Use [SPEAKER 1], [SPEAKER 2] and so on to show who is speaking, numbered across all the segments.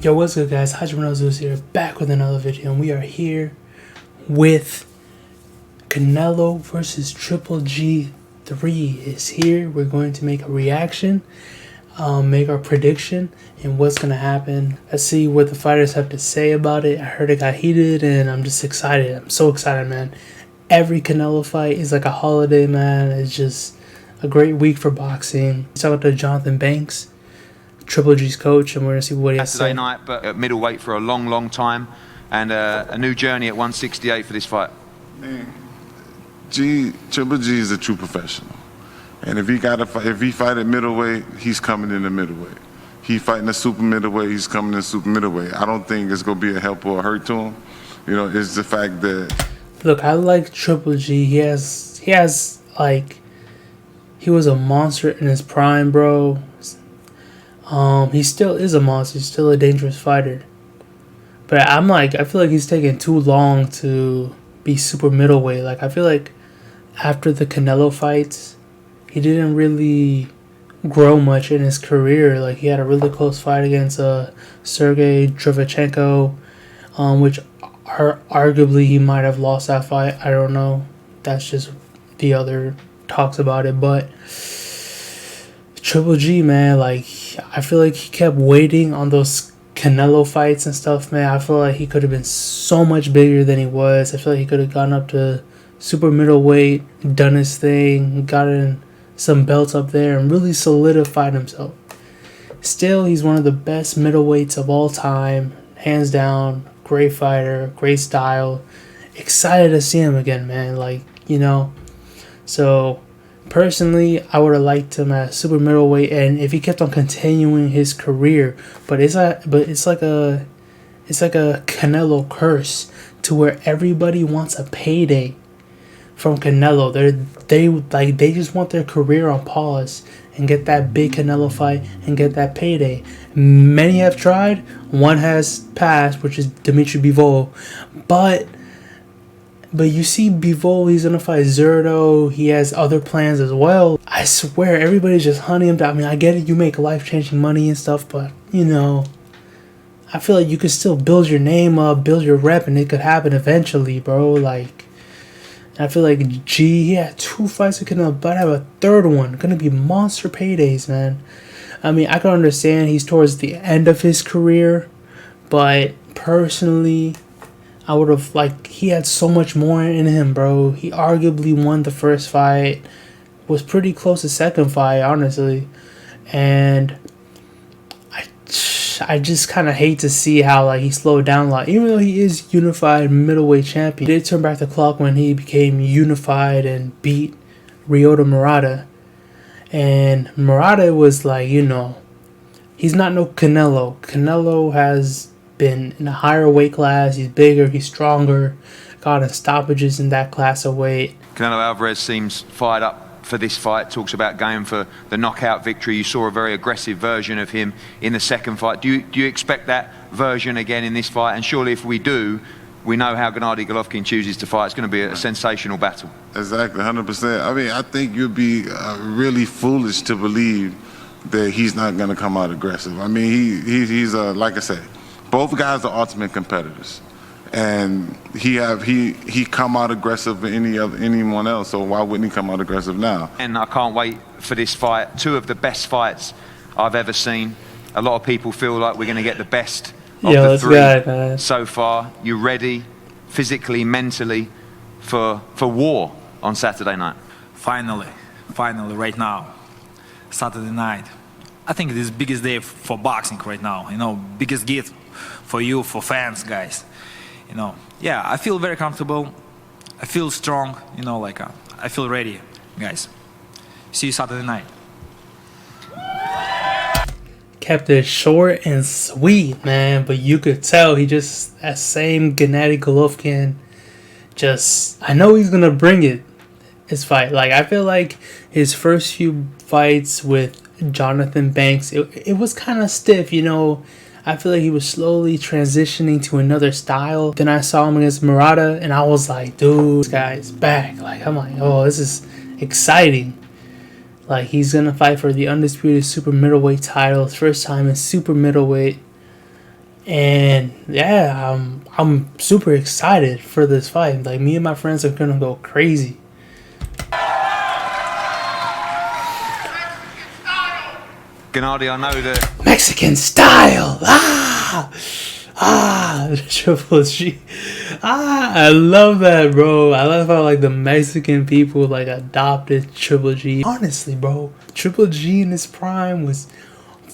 [SPEAKER 1] Yo, what's good, guys? Matchroom and DAZN here, back with another video, and we are here with Canelo versus Triple G. 3 is here. We're going to make a reaction, make our prediction, and what's going to happen. Let's see what the fighters have to say about it. I heard it got heated, and I'm just excited. I'm so excited, man. Every Canelo fight is like a holiday, man. It's just a great week for boxing. Let's talk to Jonathan Banks, Triple G's coach, and we're going to see what he has to say.
[SPEAKER 2] Saturday night, but at middleweight for a long time, and a new journey at 168 for this fight.
[SPEAKER 3] Man, Triple G is a true professional, and if he fight at middleweight, he's coming in the middleweight. He fighting a super middleweight, he's coming in super middleweight. I don't think it's gonna be a help or a hurt to him. You know, it's the fact that,
[SPEAKER 1] look, I like Triple G. He has like, he was a monster in his prime, bro. He still is a monster. He's still a dangerous fighter. But I feel like he's taking too long to be super middleweight. Like, I feel like after the Canelo fights, he didn't really grow much in his career. Like, he had a really close fight against Sergey Drevchenko, which arguably he might have lost that fight. I don't know. That's just the other talks about it. But Triple G, man, like, I feel like he kept waiting on those Canelo fights and stuff, man. I feel like he could have been so much bigger than he was. I feel like he could have gone up to super middleweight, done his thing, gotten some belts up there, and really solidified himself. Still, he's one of the best middleweights of all time, hands down. Great fighter, great style. Excited to see him again, man. Like, you know. So personally, I would have liked him at super middleweight, and if he kept on continuing his career, but it's like a Canelo curse to where everybody wants a payday from Canelo. They just want their career on pause and get that big Canelo fight and get that payday. Many have tried. One has passed, which is Dimitri Bivol, but you see Bivol, he's going to fight Zerto. He has other plans as well. I swear, everybody's just hunting him down. I mean, I get it, you make life-changing money and stuff, but, you know, I feel like you could still build your name up, build your rep, and it could happen eventually, bro. Like, I feel like he had 2 fights with Canelo, but I have a third one. Going to be monster paydays, man. I mean, I can understand he's towards the end of his career, but personally, I would have, like, he had so much more in him, bro. He arguably won the first fight, was pretty close to second fight, honestly. And I just kind of hate to see how, like, he slowed down a lot. Even though he is unified middleweight champion, he did turn back the clock when he became unified and beat Ryota Murata. And Murata was like, you know, he's not no Canelo. Canelo has been in a higher weight class. He's bigger, he's stronger, gotten stoppages in that class of weight.
[SPEAKER 2] Canelo Alvarez seems fired up for this fight, talks about going for the knockout victory. You saw a very aggressive version of him in the second fight. Do you expect that version again in this fight? And surely if we do, we know how Gennady Golovkin chooses to fight. It's going to be a sensational battle. Exactly,
[SPEAKER 3] 100%. I mean, I think you'd be really foolish to believe that he's not going to come out aggressive. I mean, he's like I said, both guys are ultimate competitors, and he come out aggressive than anyone else. So why wouldn't he come out aggressive now?
[SPEAKER 2] And I can't wait for this fight. 2 of the best fights I've ever seen. A lot of people feel like we're going to get the best of the 3 so far. You ready, physically, mentally, for war on Saturday night?
[SPEAKER 4] Finally, right now, Saturday night. I think it is the biggest day for boxing right now. You know, biggest gift for you, for fans, guys. You know, yeah, I feel very comfortable. I feel strong. You know, like I feel ready, guys. See you Saturday night.
[SPEAKER 1] Kept it short and sweet, man. But you could tell he just, that same Gennady Golovkin, just, I know he's gonna bring it. His fight, like, I feel like his first few fights with Jonathan Banks, it was kind of stiff, you know. I feel like he was slowly transitioning to another style. Then I saw him against Murata, and I was like, dude, this guy's back. Like, I'm like, oh, this is exciting. Like, he's going to fight for the undisputed super middleweight title. His first time in super middleweight. And yeah, I'm super excited for this fight. Like, me and my friends are gonna go crazy.
[SPEAKER 2] Gennady, I know that
[SPEAKER 1] Mexican style. Triple G. I love that, bro. I love how like the Mexican people like adopted Triple G. Honestly, bro, Triple G in his prime was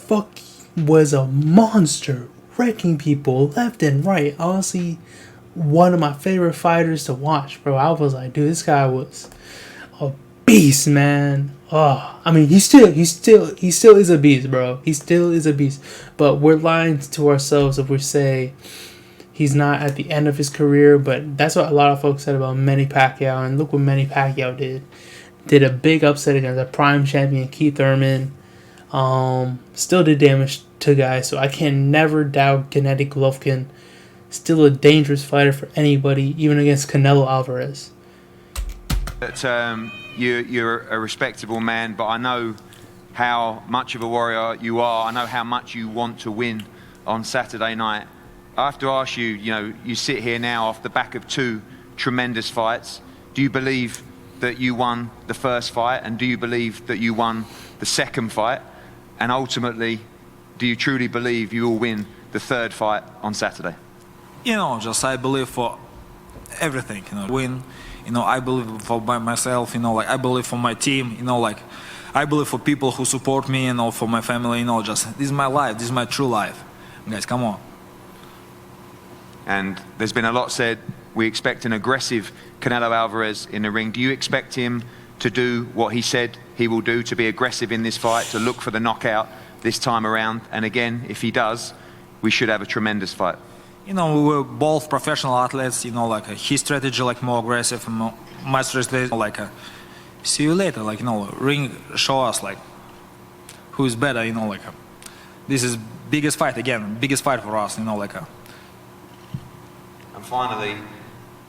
[SPEAKER 1] a monster, wrecking people left and right. Honestly, one of my favorite fighters to watch, bro. I was like, dude, this guy was a beast, man. Oh, I mean, he still is a beast, bro. He still is a beast. But we're lying to ourselves if we say he's not at the end of his career. But that's what a lot of folks said about Manny Pacquiao, and look what Manny Pacquiao did. Did a big upset against a prime champion, Keith Thurman. Still did damage to guys, so I can never doubt Gennady Golovkin. Still a dangerous fighter for anybody, even against Canelo Alvarez.
[SPEAKER 2] But you're a respectable man, but I know how much of a warrior you are. I know how much you want to win on Saturday night. I have to ask you, you sit here now off the back of 2 tremendous fights. Do you believe that you won the first fight, and do you believe that you won the second fight? And ultimately, do you truly believe you will win the third fight on Saturday?
[SPEAKER 4] Just I believe for everything, win. I believe for myself, I believe for my team, I believe for people who support me, for my family, just this is my life, this is my true life. Guys, come on.
[SPEAKER 2] And there's been a lot said. We expect an aggressive Canelo Alvarez in the ring. Do you expect him to do what he said he will do, to be aggressive in this fight, to look for the knockout this time around? And again, if he does, we should have a tremendous fight.
[SPEAKER 4] We were both professional athletes, his strategy more aggressive, my strategy see you later, ring show us who is better, this is biggest fight again, biggest fight for us, And
[SPEAKER 2] finally,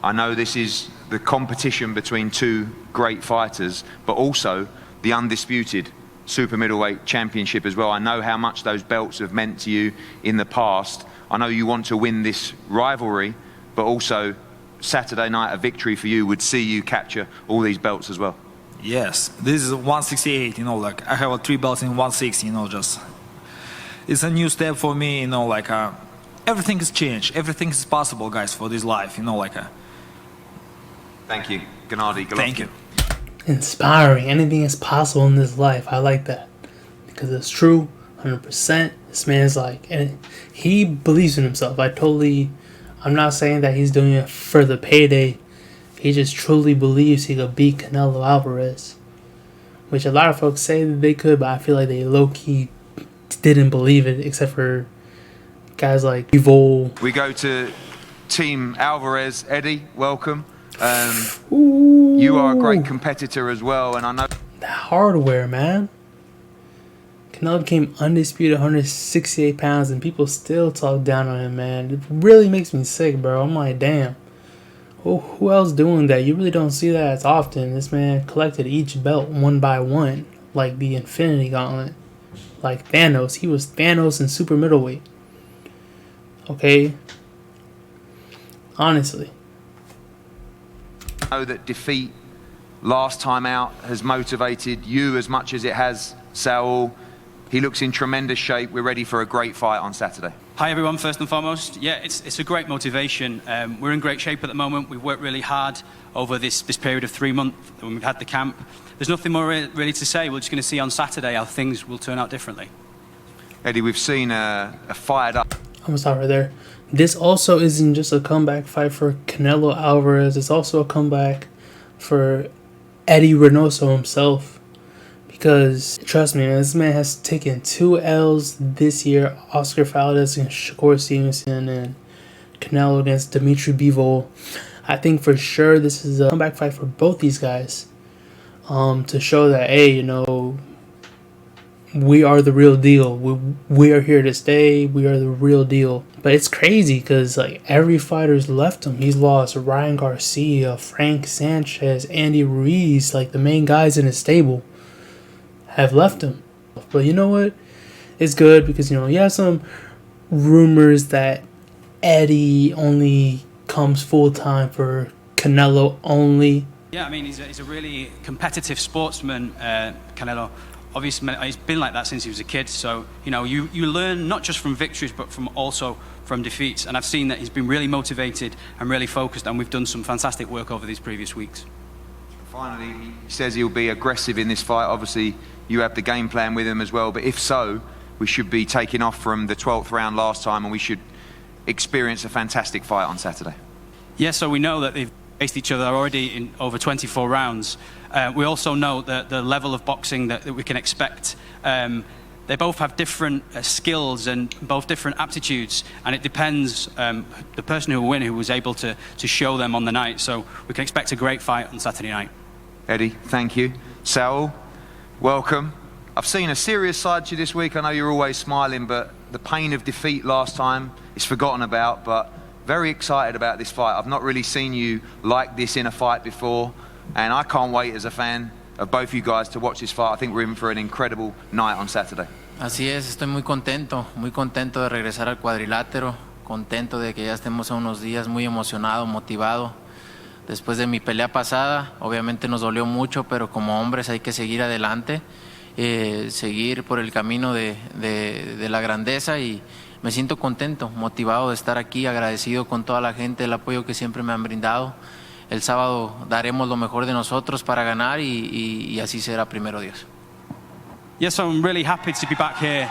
[SPEAKER 2] I know this is the competition between 2 great fighters, but also the undisputed super middleweight championship as well. I know how much those belts have meant to you in the past. I know you want to win this rivalry, but also Saturday night, a victory for you would see you capture all these belts as well.
[SPEAKER 4] Yes, this is 168, I have 3 belts in 160, just it's a new step for me, everything has changed, everything is possible, guys, for this life,
[SPEAKER 2] Thank you, Gennady Golovkin.
[SPEAKER 4] Thank you.
[SPEAKER 1] Inspiring. Anything is possible in this life. I like that because it's true, 100%. This man's and he believes in himself. I'm not saying that he's doing it for the payday. He just truly believes he could beat Canelo Alvarez, which a lot of folks say that they could, but I feel like they low-key didn't believe it, except for guys like Evil.
[SPEAKER 2] We go to Team Alvarez. Eddie, welcome.
[SPEAKER 1] Ooh.
[SPEAKER 2] You are a great competitor as well, and I know
[SPEAKER 1] that hardware, man. Canelo became undisputed 168 pounds, and people still talk down on him, man. It really makes me sick, bro. I'm like, damn. Oh, who else doing that? You really don't see that as often. This man collected each belt one by one, like the Infinity Gauntlet. Like Thanos. He was Thanos in super middleweight. Okay? Honestly.
[SPEAKER 2] I know that defeat last time out has motivated you as much as it has Saul. He looks in tremendous shape. We're ready for a great fight on Saturday.
[SPEAKER 5] Hi everyone, first and foremost. Yeah, it's a great motivation. We're in great shape at the moment. We've worked really hard over this period of 3 months when we've had the camp. There's nothing more really to say. We're just going to see on Saturday how things will turn out differently.
[SPEAKER 2] Eddie, we've seen a fired up.
[SPEAKER 1] I'm going to stop right there. This also isn't just a comeback fight for Canelo Alvarez. It's also a comeback for Eddie Reynoso himself. Because, trust me, this man has taken 2 L's this year. Oscar Valdez against Shakur Stevenson and Canelo against Dimitri Bivol. I think for sure this is a comeback fight for both these guys. To show that, hey, we are the real deal. We are here to stay. We are the real deal. But it's crazy because every fighter's left him. He's lost Ryan Garcia, Frank Sanchez, Andy Ruiz, the main guys in his stable have left him. But you know what? It's good because, you have some rumors that Eddie only comes full time for Canelo only.
[SPEAKER 5] Yeah, I mean, he's a really competitive sportsman, Canelo. Obviously, he's been like that since he was a kid. So, you learn not just from victories, but also from defeats. And I've seen that he's been really motivated and really focused, and we've done some fantastic work over these previous weeks.
[SPEAKER 2] Finally, he says he'll be aggressive in this fight. Obviously, you have the game plan with him as well. But if so, we should be taking off from the 12th round last time, and we should experience a fantastic fight on Saturday.
[SPEAKER 5] Yeah, so we know that they've faced each other already in over 24 rounds. We also know that the level of boxing that we can expect. They both have different skills and both different aptitudes, and it depends the person who will win, who was able to show them on the night. So we can expect a great fight on Saturday night.
[SPEAKER 2] Eddie, thank you. Saul, welcome. I've seen a serious side to you this week. I know you're always smiling, but the pain of defeat last time is forgotten about, but very excited about this fight. I've not really seen you like this in a fight before, and I can't wait as a fan of both you guys to watch this fight. I think we're in for an incredible night on Saturday.
[SPEAKER 6] Así es, estoy muy contento de regresar al cuadrilátero, contento de que ya estemos a unos días, muy emocionado, motivado. Después de mi pelea pasada, obviamente nos dolió mucho, pero como hombres hay que seguir adelante, seguir por el camino de la grandeza, y me siento contento, motivado de estar aquí, agradecido con toda la gente, el apoyo que siempre me han brindado. El sábado daremos lo mejor de nosotros para ganar y así será, primero Dios.
[SPEAKER 5] Yes, I'm really happy to be back here,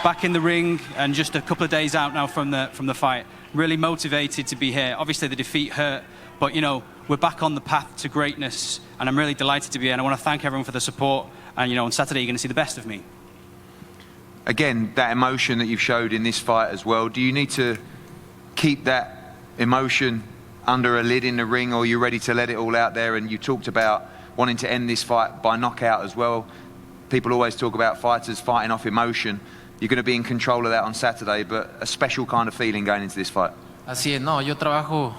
[SPEAKER 5] back in the ring, and just a couple of days out now from the fight. Really motivated to be here. Obviously the defeat hurt, but we're back on the path to greatness, and I'm really delighted to be here. And I want to thank everyone for the support. And on Saturday you're going to see the best of me.
[SPEAKER 2] Again, that emotion that you've showed in this fight as well, do you need to keep that emotion under a lid in the ring, or are you ready to let it all out there? And you talked about wanting to end this fight by knockout as well. People always talk about fighters fighting off emotion. You're going to be in control of that on Saturday, but a special kind of feeling going into this fight.
[SPEAKER 6] Así es, no, yo trabajo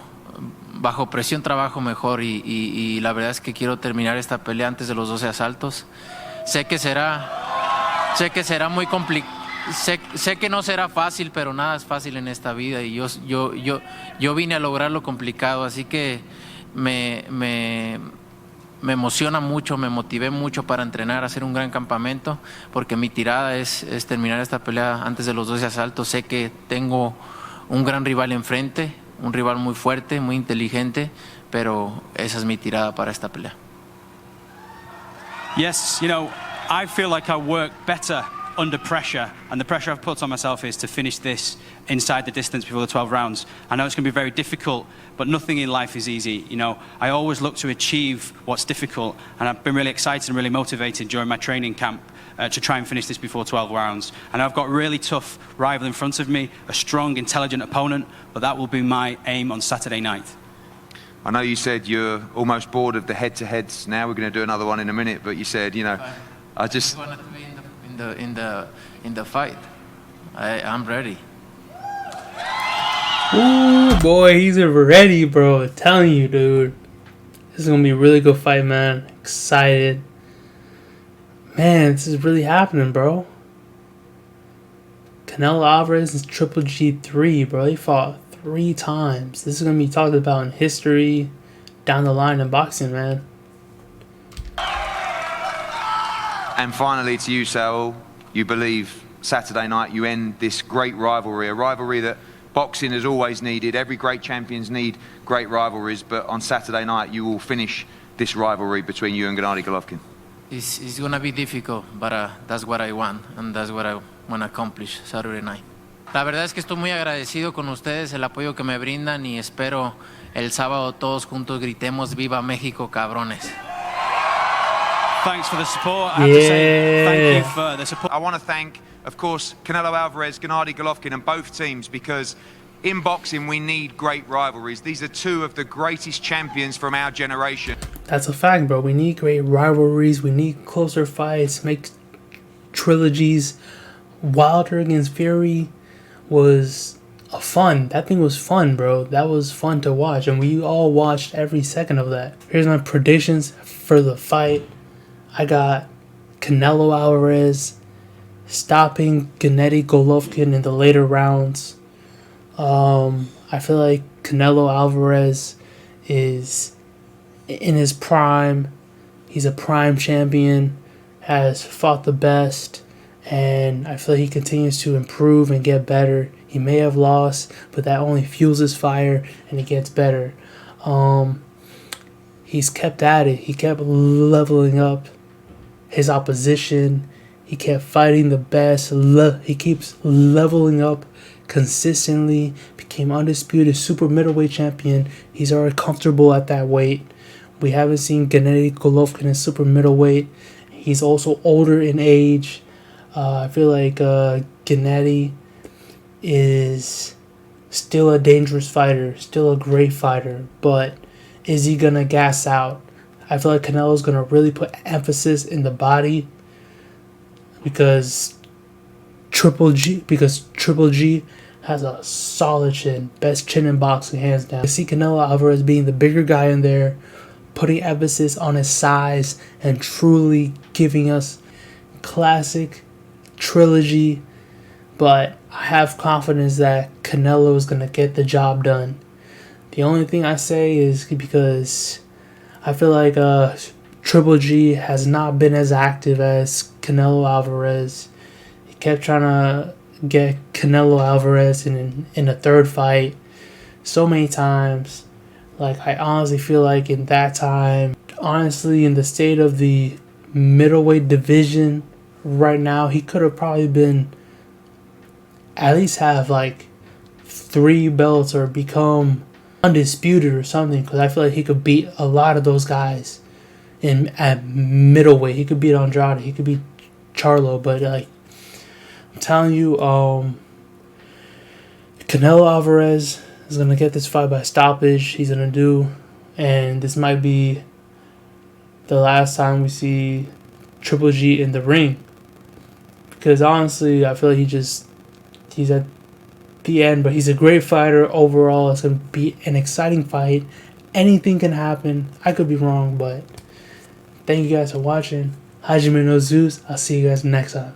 [SPEAKER 6] bajo presión, trabajo mejor, y la verdad es que quiero terminar esta pelea antes de los 12 asaltos. Sé que será muy complicado. Sé que no será fácil, pero nada es fácil en esta vida, y yo vine a lograr lo complicado, así que me emociona mucho, me motivé mucho para entrenar, hacer un gran campamento, porque mi tirada es terminar esta pelea antes de los 12 asaltos. Sé que tengo un gran rival enfrente, un rival muy fuerte, muy inteligente, pero esa es mi tirada para esta pelea.
[SPEAKER 5] Yes, I feel like I work better under pressure, and the pressure I've put on myself is to finish this inside the distance before the 12 rounds. I know it's going to be very difficult, but nothing in life is easy. I always look to achieve what's difficult, and I've been really excited and really motivated during my training camp to try and finish this before 12 rounds. And I've got a really tough rival in front of me, a strong, intelligent opponent, but that will be my aim on Saturday night.
[SPEAKER 2] I know you said you're almost bored of the head-to-heads now. We're going to do another one in a minute, but you said, I just...
[SPEAKER 6] In the fight, I'm ready.
[SPEAKER 1] Ooh, boy, he's ready, bro. I'm telling you, dude. This is going to be a really good fight, man. Excited. Man, this is really happening, bro. Canelo Alvarez is Triple G3, bro. He fought 3 times. This is going to be talked about in history down the line in boxing, man.
[SPEAKER 2] And finally to you, Saul, you believe Saturday night you end this great rivalry, a rivalry that boxing has always needed. Every great champions need great rivalries, but on Saturday night you will finish this rivalry between you and Gennady Golovkin.
[SPEAKER 6] It's going to be difficult, but that's what I want, and that's what I want to accomplish Saturday night. La verdad es que estoy muy agradecido con ustedes, el apoyo que me brindan, y espero el sábado todos juntos gritemos "Viva México, cabrones".
[SPEAKER 5] Thanks for the support. I have to say thank you for the support.
[SPEAKER 2] I want to thank, of course, Canelo Alvarez, Gennady Golovkin, and both teams, because in boxing we need great rivalries. These are 2 of the greatest champions from our generation.
[SPEAKER 1] That's a fact, bro. We need great rivalries. We need closer fights. Make trilogies. Wilder against Fury was fun. That thing was fun, bro. That was fun to watch, and we all watched every second of that. Here's my predictions for the fight. I got Canelo Alvarez stopping Gennady Golovkin in the later rounds. I feel like Canelo Alvarez is in his prime. He's a prime champion, has fought the best, and I feel like he continues to improve and get better. He may have lost, but that only fuels his fire and he gets better. He's kept at it. He kept leveling up his opposition. He kept fighting the best. He keeps leveling up consistently. Became undisputed super middleweight champion. He's already comfortable at that weight. We haven't seen Gennady Golovkin in super middleweight. He's also older in age. I feel like Gennady is still a dangerous fighter, still a great fighter, but is he gonna gas out? I feel like Canelo's gonna really put emphasis in the body because Triple G has a solid chin, best chin in boxing, hands down. I see Canelo Alvarez being the bigger guy in there, putting emphasis on his size and truly giving us classic trilogy. But I have confidence that Canelo is gonna get the job done. The only thing I say is because I feel like Triple G has not been as active as Canelo Alvarez. He kept trying to get Canelo Alvarez in a third fight so many times. Like, I honestly feel like in that time, honestly, in the state of the middleweight division right now, he could have probably been at least have like 3 belts or become undisputed or something, because I feel like he could beat a lot of those guys at middleweight. He could beat Andrade, he could beat Charlo, but like I'm telling you, Canelo Alvarez is gonna get this fight by stoppage. He's gonna do, and this might be the last time we see Triple G in the ring, because honestly, I feel like he's at the end, but he's a great fighter overall. It's gonna be an exciting fight. Anything can happen. I could be wrong, but thank you guys for watching. Hajime no Zeus. I'll see you guys next time.